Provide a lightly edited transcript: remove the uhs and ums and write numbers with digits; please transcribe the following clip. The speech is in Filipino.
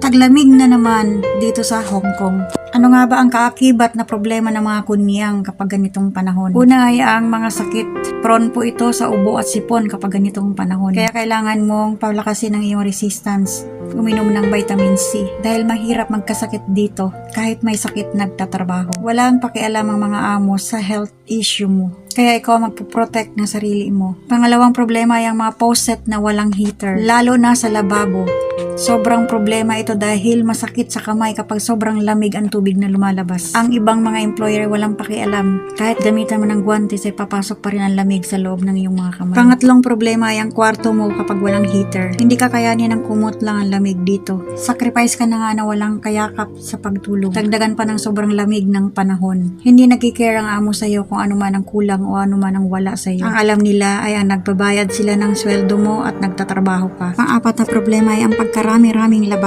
Taglamig na naman dito sa Hong Kong. Ano nga ba ang kaakibat na problema ng mga kunyang kapag ganitong panahon? Una ay ang mga sakit. Prone po ito sa ubo at sipon kapag ganitong panahon. Kaya kailangan mong palakasin ang iyong resistance. Uminom ng vitamin C. Dahil mahirap magkasakit dito kahit may sakit nagtatrabaho. Walang pakialam ang mga amo sa health issue mo. Kaya ikaw magpo-protect ng sarili mo. Pangalawang problema ay ang mga faucet na walang heater. Lalo na sa lababo. Sobrang problema ito dahil masakit sa kamay kapag sobrang lamig ang tubig na lumalabas. Ang ibang mga employer walang pakialam. Kahit gamitan mo ng guwantes ay papasok pa rin ang lamig sa loob ng iyong mga kamay. Pangatlong problema ay ang kwarto mo kapag walang heater. Hindi ka kayanin ng kumot lang ang lamig dito. Sacrifice ka na nga na walang kayakap sa pagtulog. Dagdagan pa ng sobrang lamig ng panahon. Hindi nagkikare ang amo sa'yo kung ano man ang kulang o ano man ang wala sa'yo. Ang alam nila ay ang nagbabayad sila ng sweldo mo at nagtatrabaho ka. Pang-apat na problema ay ang pagkarami-raming labas.